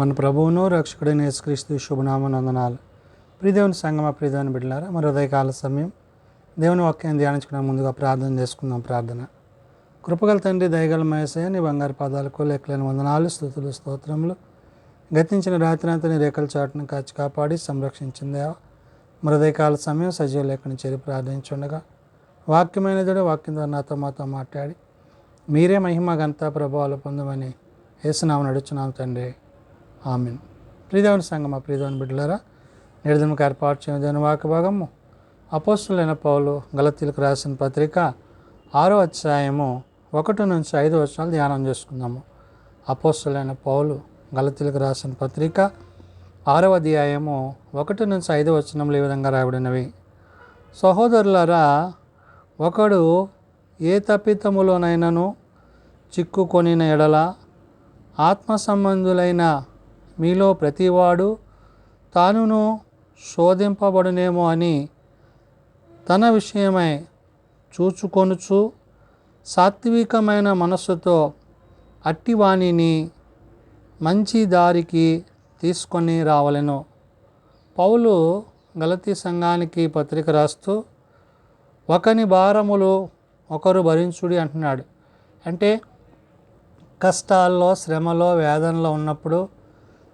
మన ప్రభువును రక్షకుడైన యేసుక్రీస్తు శుభనామమున వందనాలు. ప్రియదేవుని సంగమ, ప్రియదేవుని బిడ్డలారా, మరి ఉదయకాల సమయం దేవుని వాక్యాన్ని ధ్యానించుకునే ముందుగా ప్రార్థన చేసుకుందాం. ప్రార్థన. కృపగల తండ్రి, దయగల యేసయ్య, నీ బంగారు పాదాలకు లెక్కలేని వందనాలు, స్తుతులు, స్తోత్రములు. గతించిన రాత్రి అంతా నీ రేఖల చాటును కాచి కాపాడి సంరక్షించిందేవా. మరి ఉదయకాల సమయం సజీవ లేఖను చేరి ప్రార్థించుండగా వాక్యమైనదుడు వాక్యం ద్వారా నాతో మాతో మాట్లాడి మీరే మహిమ ఘనత ప్రభావాలు పొందమని యేసునామమున నడుచున్నాం తండ్రి, ఆమేన్. ప్రియదేవుని సంగమ, ప్రియదేవుని బిడ్డలారా, నేడుదినకు ఏర్పాటు చేయని దేవుని వాక్య భాగము అపోస్తలుడైన పౌలు గలతీయులకు రాసిన పత్రిక 6వ అధ్యాయము 1 నుంచి 5 వచనాలు ధ్యానం చేసుకుందాము. అపోస్తలుడైన పౌలు గలతీయులకు రాసిన పత్రిక 6వ అధ్యాయము 1 నుంచి 5 వచనములు ఈ విధంగా రాయబడినవి. సహోదరులారా, ఒకడు ఏ తప్పితములోనైనను చిక్కుకొనిన ఎడల ఆత్మ సంబంధులైన మీలో ప్రతివాడు తానును శోధింపబడునేమో అని తన విషయమై చూచుకొనుచు సాత్వికమైన మనస్సుతో అట్టివాణిని మంచి దారికి తీసుకొని రావలెను. పౌలు గలతీ సంఘానికి పత్రిక రాస్తూ ఒకని భారములు ఒకరు భరించుడి అంటున్నాడు. అంటే కష్టాల్లో, శ్రమలో, వేదనలో ఉన్నప్పుడు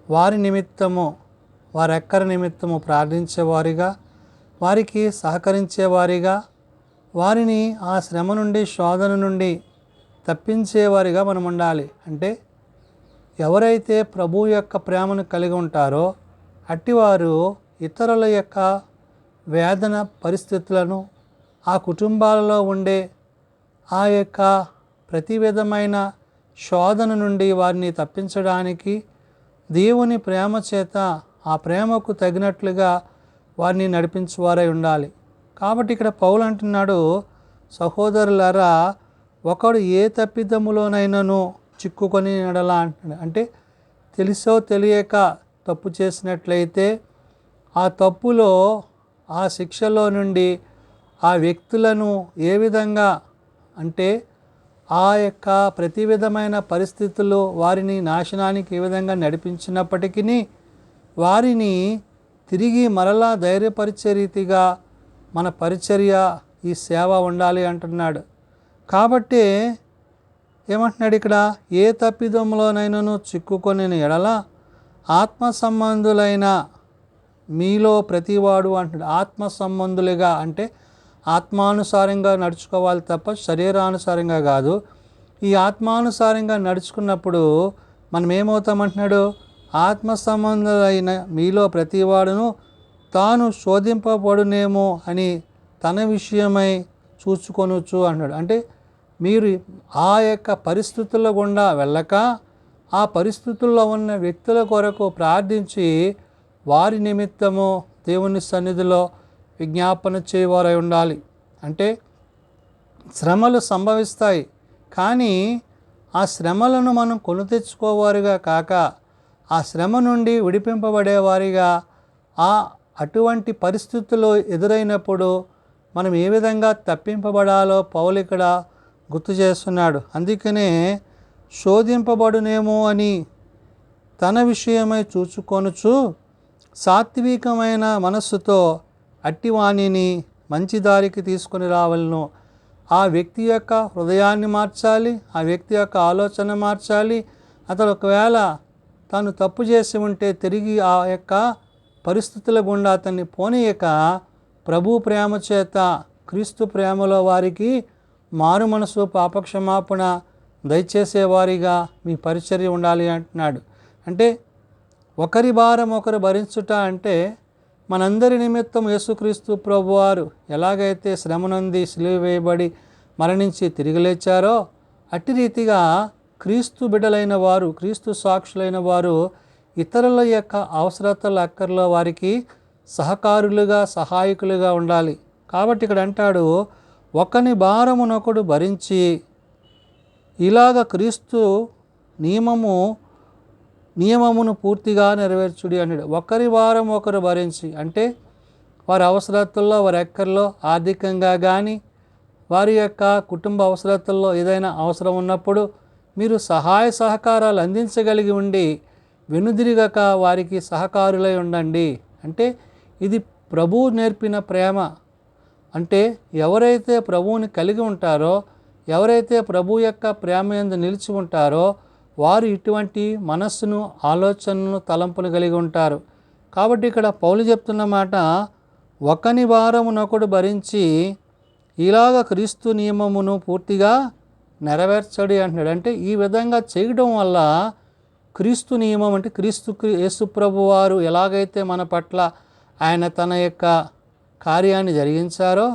వారి నిమిత్తము, వారెక్కరి నిమిత్తము ప్రార్థించేవారిగా, వారికి సహకరించేవారిగా, వారిని ఆ శ్రమ నుండి, శోధన నుండి తప్పించేవారిగా మనం ఉండాలి. అంటే ఎవరైతే ప్రభు యొక్క ప్రేమను కలిగి ఉంటారో అట్టివారు ఇతరుల యొక్క వేదన పరిస్థితులను, ఆ కుటుంబాలలో ఉండే ఆ యొక్క ప్రతి విధమైన శోధన నుండి వారిని తప్పించడానికి దేవుని ప్రేమ చేత, ఆ ప్రేమకు తగినట్లుగా వారిని నడిపించేవారై ఉండాలి. కాబట్టి ఇక్కడ పౌలు అంటున్నాడు, సహోదరులారా, ఒకడు ఏ తప్పిదములోనైనాను చిక్కుకొని నడలా అంటున్నాడు. అంటే తెలిసో తెలియక తప్పు చేసినట్లయితే ఆ తప్పులో, ఆ శిక్షలో నుండి ఆ వ్యక్తులను ఏ విధంగా, అంటే ఆ యొక్క ప్రతి విధమైన పరిస్థితుల్లో వారిని నాశనానికి ఏ విధంగా నడిపించినప్పటికీ వారిని తిరిగి మరలా ధైర్యపరిచే రీతిగా మన పరిచర్య, ఈ సేవ ఉండాలి అంటున్నాడు. కాబట్టి ఏమంటున్నాడు ఇక్కడ, ఏ తప్పిదంలోనైనాను చిక్కుకొని ఎడల ఆత్మ సంబంధులైన మీలో ప్రతివాడు అంటున్నాడు. ఆత్మ సంబంధులుగా అంటే ఆత్మానుసారంగా నడుచుకోవాలి తప్ప శరీరానుసారంగా కాదు. ఈ ఆత్మానుసారంగా నడుచుకున్నప్పుడు మనం ఏమవుతామంటున్నాడు, ఆత్మ సంబంధులైన మీలో ప్రతివాడును తాను శోధింపబడునేమో అని తన విషయమై చూచుకొనొచ్చు అంటున్నాడు. అంటే మీరు ఆ యొక్క పరిస్థితుల గుండా వెళ్ళక ఆ పరిస్థితుల్లో ఉన్న వ్యక్తుల కొరకు ప్రార్థించి వారి నిమిత్తము దేవుని సన్నిధిలో విజ్ఞాపన చేయవారై ఉండాలి. అంటే శ్రమలు సంభవిస్తాయి, కానీ ఆ శ్రమలను మనం కొని తెచ్చుకోవారుగా కాక ఆ శ్రమ నుండి విడిపింపబడేవారిగా, అటువంటి పరిస్థితులు ఎదురైనప్పుడు మనం ఏ విధంగా తప్పింపబడాలో పౌలు ఇక్కడ గుర్తు చేస్తున్నాడు. అందుకనే శోధింపబడునేమో అని తన విషయమై చూచుకొనుచు సాత్వికమైన మనస్సుతో అట్టివాణిని మంచి దారికి తీసుకొని రావాలను. ఆ వ్యక్తి యొక్క హృదయాన్ని మార్చాలి, ఆ వ్యక్తి యొక్క ఆలోచన మార్చాలి. అతను ఒకవేళ తాను తప్పు చేసి ఉంటే తిరిగి ఆ యొక్క పరిస్థితుల గుండా అతన్ని పోనీయక ప్రభు ప్రేమ చేత, క్రీస్తు ప్రేమలో వారికి మారు మనసు, పాపక్షమాపణ దయచేసేవారిగా మీ పరిచర్య ఉండాలి అంటున్నాడు. అంటే ఒకరి భారం ఒకరు భరించుట అంటే మనందరి నిమిత్తం యేసుక్రీస్తు ప్రభువారు ఎలాగైతే శ్రమనంది సిలువ వేయబడి మరణించి తిరిగి లేచారో అట్టి రీతిగా క్రీస్తు బిడ్డలైన వారు, క్రీస్తు సాక్షులైన వారు ఇతరుల యొక్క అవసరతల అక్కర్లో వారికి సహకారులుగా, సహాయకులుగా ఉండాలి. కాబట్టి ఇక్కడ అంటాడు, ఒకని భారమునొకడు భరించి ఇలాగ క్రీస్తు నియమమును పూర్తిగా నెరవేర్చుడి అన్నాడు. ఒకరి భారం ఒకరు భరించి అంటే వారి అవసరతుల్లో, వారి ఎక్కర్లో ఆర్థికంగా కానీ, వారి యొక్క కుటుంబ అవసరతుల్లో ఏదైనా అవసరం ఉన్నప్పుడు మీరు సహాయ సహకారాలు అందించగలిగి ఉండి వెనుదిరగక వారికి సహకారులై ఉండండి. అంటే ఇది ప్రభువు నేర్పిన ప్రేమ. అంటే ఎవరైతే ప్రభువుని కలిగి ఉంటారో, ఎవరైతే ప్రభు యొక్క ప్రేమ యందు నిలిచి ఉంటారో వారు ఇటువంటి మనస్సును, ఆలోచనను, తలంపులు కలిగి ఉంటారు. కాబట్టి ఇక్కడ పౌలు చెప్తున్న మాట, ఒకని భారమునొకడు భరించి ఇలాగ క్రీస్తు నియమమును పూర్తిగా నెరవేర్చడి అంటున్నాడు. అంటే ఈ విధంగా చేయడం వల్ల క్రీస్తు నియమం అంటే యేసు ప్రభు వారు ఎలాగైతే మన పట్ల ఆయన తన యొక్క కార్యాన్ని జరిగించారో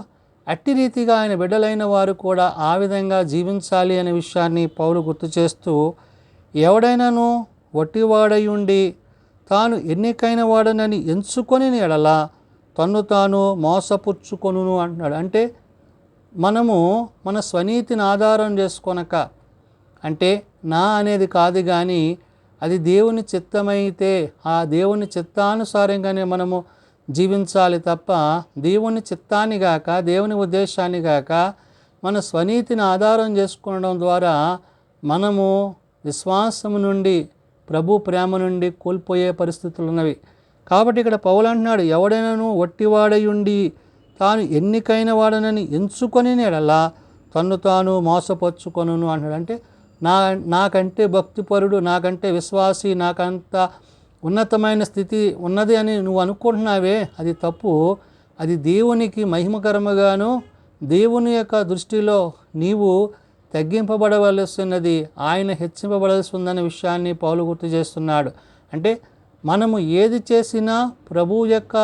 అట్టి రీతిగా ఆయన బిడ్డలైన వారు కూడా ఆ విధంగా జీవించాలి అనే విషయాన్ని పౌలు గుర్తు చేస్తూ, ఎవడైనాను వట్టివాడయుండి తాను ఎన్నికైన వాడనని ఎంచుకొని ఎడల తన్ను తాను మోసపుచ్చుకొనును అంటున్నాడు. అంటే మనము మన స్వనీతిని ఆధారం చేసుకొనక, అంటే నా అనేది కాదు కానీ అది దేవుని చిత్తమైతే ఆ దేవుని చిత్తానుసారంగానే మనము జీవించాలి తప్ప దేవుని చిత్తాన్ని గాక, దేవుని ఉద్దేశాన్ని గాక మన స్వనీతిని ఆధారం చేసుకోవడం ద్వారా మనము విశ్వాసము నుండి, ప్రభు ప్రేమ నుండి కోల్పోయే పరిస్థితులు ఉన్నవి. కాబట్టి ఇక్కడ పౌలు అంటున్నాడు, ఎవడైనాను వట్టివాడయుండి తాను ఎన్నికైన వాడనని ఎంచుకొని ఎడలా తన్ను తాను మోసపరుచుకొనును అంటున్నాడు. అంటే నాకంటే భక్తిపరుడు, నాకంటే విశ్వాసి, నాకంత ఉన్నతమైన స్థితి ఉన్నది అని నువ్వు అనుకుంటున్నావే, అది తప్పు. అది దేవునికి మహిమకరముగాను, దేవుని యొక్క దృష్టిలో నీవు తగ్గింపబడవలసినది, ఆయన హెచ్చింపబడాల్సి ఉందనే విషయాన్ని పౌలు గుర్తు చేస్తున్నాడు. అంటే మనము ఏది చేసినా ప్రభువు యొక్క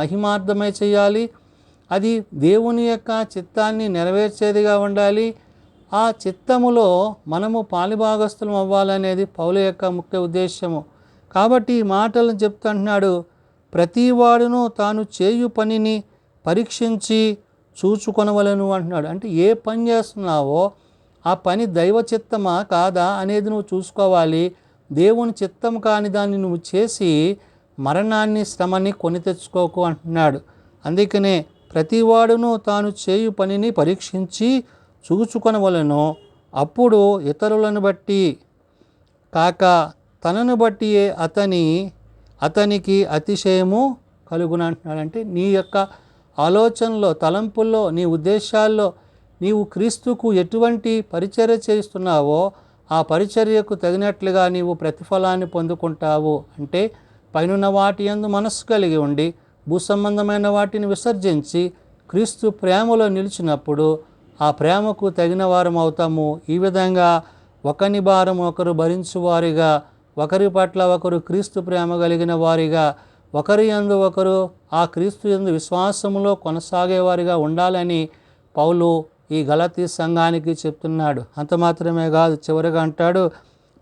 మహిమార్థమై చేయాలి. అది దేవుని యొక్క చిత్తాన్ని నెరవేర్చేదిగా ఉండాలి. ఆ చిత్తములో మనము పాలిభాగస్థులం అవ్వాలనేది పౌలు యొక్క ముఖ్య ఉద్దేశము. కాబట్టి ఈ మాటలను చెప్తుంటున్నాడు, ప్రతివాడును తాను చేయు పనిని పరీక్షించి చూచుకొనవలను అంటున్నాడు. అంటే ఏ పని చేస్తున్నావో ఆ పని దైవ చిత్తమా కాదా అనేది నువ్వు చూసుకోవాలి. దేవుని చిత్తం కాని దాన్ని నువ్వు చేసి మరణాన్ని, శ్రమని కొని తెచ్చుకోకు అంటున్నాడు. అందుకనే ప్రతివాడును తాను చేయు పనిని పరీక్షించి చూచుకొనవలను, అప్పుడు ఇతరులను బట్టి కాక తనను బట్టియే అతనికి అతిశయము కలుగును అంటున్నాడు. అంటే నీ యొక్క ఆలోచనలో, తలంపుల్లో, నీ ఉద్దేశాల్లో నీవు క్రీస్తుకు ఎటువంటి పరిచర్య చేస్తున్నావో ఆ పరిచర్యకు తగినట్లుగా నీవు ప్రతిఫలాన్ని పొందుకుంటావు. అంటే పైనున్న వాటి యందు మనస్సు కలిగి ఉండి భూసంబంధమైన వాటిని విసర్జించి క్రీస్తు ప్రేమలో నిలిచినప్పుడు ఆ ప్రేమకు తగిన వారం అవుతాము. ఈ విధంగా ఒకని భారం ఒకరు భరించువారిగా, ఒకరి పట్ల ఒకరు క్రీస్తు ప్రేమ కలిగిన వారిగా, ఒకరి యందు ఒకరు ఆ క్రీస్తు యందు విశ్వాసములో కొనసాగేవారిగా ఉండాలని పౌలు ఈ గలతీ సంఘానికి చెప్తున్నాడు. అంత మాత్రమే కాదు, చివరిగా అంటాడు,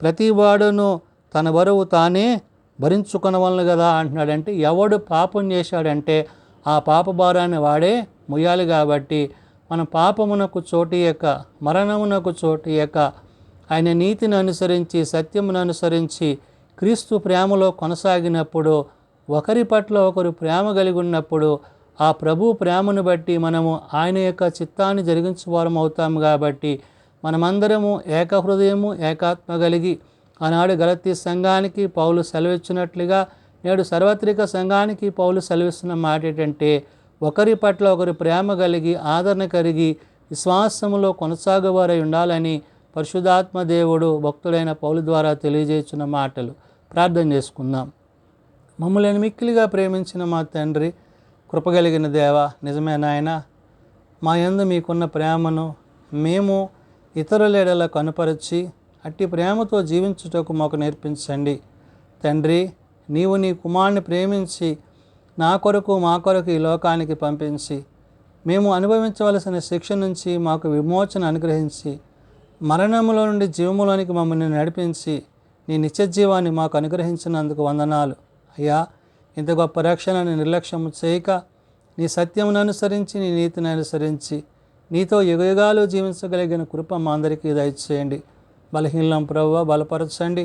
ప్రతివాడును తన బరువు తానే భరించుకొనవలను కదా అంటున్నాడు. అంటే ఎవడు పాపం చేశాడంటే ఆ పాప భారాన్ని వాడే మొయ్యాలి. కాబట్టి మన పాపమునకు చోటియక, మరణమునకు చోటియక ఆయన నీతిని అనుసరించి, సత్యమును అనుసరించి క్రీస్తు ప్రేమలో కొనసాగినప్పుడు, ఒకరి పట్ల ఒకరు ప్రేమ కలిగి ఉన్నప్పుడు ఆ ప్రభు ప్రేమను బట్టి మనము ఆయన యొక్క చిత్తాన్ని జరిగించేవారం అవుతాము. కాబట్టి మనమందరము ఏకహృదయము, ఏకాత్మ కలిగి ఆనాడు గలతీ సంఘానికి పౌలు సెలవిచ్చినట్లుగా నేడు సార్వత్రిక సంఘానికి పౌలు సెలవిస్తున్న మాట ఏంటంటే, ఒకరి పట్ల ఒకరు ప్రేమ కలిగి, ఆదరణ కలిగి విశ్వాసములో కొనసాగేవారై ఉండాలని పరిశుద్ధాత్మ దేవుడు భక్తుడైన పౌలు ద్వారా తెలియజేస్తున్న మాటలు. ప్రార్థన చేసుకుందాం. మమ్మల్ని మిక్కిలిగా ప్రేమించిన మా తండ్రి, కృపగలిగిన దేవ, నిజమే నాయన, మా యందు మీకున్న ప్రేమను మేము ఇతరుల ఎడల కనుపరిచి అట్టి ప్రేమతో జీవించుటకు మాకు నేర్పించండి. తండ్రి, నీవు నీ కుమారుని ప్రేమించి నా కొరకు, మా కొరకు ఈ లోకానికి పంపించి మేము అనుభవించవలసిన శిక్ష నుంచి మాకు విమోచన అనుగ్రహించి మరణములో నుండి జీవములోనికి మమ్మల్ని నడిపించి నీ నిత్య జీవాన్ని మాకు అనుగ్రహించినందుకు వందనాలు. అయ్యా, ఇంత గొప్ప రక్షణను నిర్లక్ష్యము చేయక నీ సత్యమును అనుసరించి, నీ నీతిని అనుసరించి నీతో యుగయుగాలు జీవించగలిగిన కృప మా అందరికీ దయచేయండి. బలహీనం ప్రభువా బలపరచండి,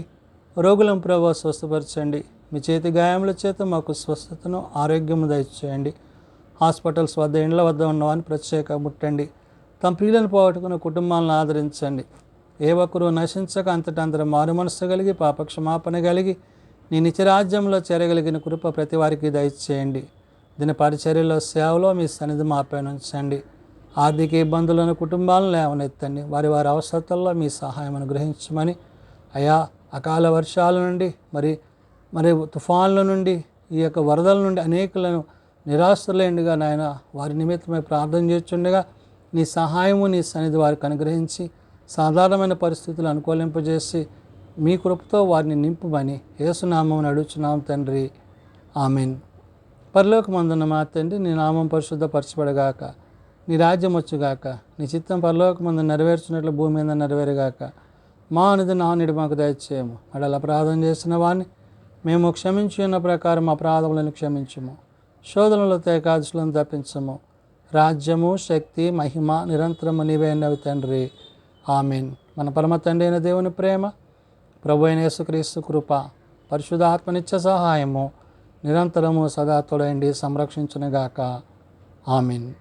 రోగులం ప్రభువా స్వస్థపరచండి. మీ చేతి గాయముల చేత మాకు స్వస్థతను, ఆరోగ్యము దయచేయండి. హాస్పిటల్స్ వద్ద, ఇండ్ల వద్ద ఉన్నవారిని ప్రత్యేక ముట్టండి. తమ ప్రియులను పోగొట్టుకున్న కుటుంబాలను ఆదరించండి. ఏ ఒక్కరూ నశించక అంతటా అందరూ మారు మనస్సు కలిగి పాపక్షమాపణ కలిగి నీ నిత్యరాజ్యంలో చేరగలిగిన కృప ప్రతి వారికి దయచేయండి. దీని పరిచర్యలో సేవలో మీ సన్నిధి మాపై ఉంచండి. ఆర్థిక ఇబ్బందులను కుటుంబాలను లేవనెత్తండి. వారి వారి అవసరతల్లో మీ సహాయం అనుగ్రహించమని అయా అకాల వర్షాల నుండి మరి తుఫాన్ల నుండి ఈ యొక్క వరదల నుండి అనేకులను నిరాశ్రలేండిగా నాయన వారి నిమిత్తమై ప్రార్థన చేస్తుండగా నీ సహాయము నీ సన్నిధి వారికి అనుగ్రహించి సాధారణమైన పరిస్థితులు అనుకూలింపజేసి మీ కృపతో వారిని నింపుమని యేసునామమున అడుగుచున్నాం తండ్రి. ఆమేన్. పరలోకమందున్న మా తండ్రి, నీ నామం పరిశుద్ధపరచబడగాక, నీ రాజ్యం వచ్చుగాక, నీ చిత్తం పరలోకమందు నెరవేర్చినట్లు భూమి మీద నెరవేరుగాక. మా అనుదిన నానుడి మాకు దయచేయము. అడల అపరాధం చేసిన వాడిని మేము క్షమించి ఉన్న ప్రకారం అపరాధములను క్షమించము. శోధనలో ఏకాదశులను తప్పించము. రాజ్యము, శక్తి, మహిమ నిరంతరము నీవే అన్నవి తండ్రి. ఆమేన్. మన పరమ తండ్రి అయిన దేవుని ప్రేమ, ప్రభు అయిన యేసుక్రీస్తు కృప, పరిశుద్ధాత్మ నిత్య సహాయము నిరంతరము సదా తోడైండి సంరక్షించునుగాక. ఆమేన్.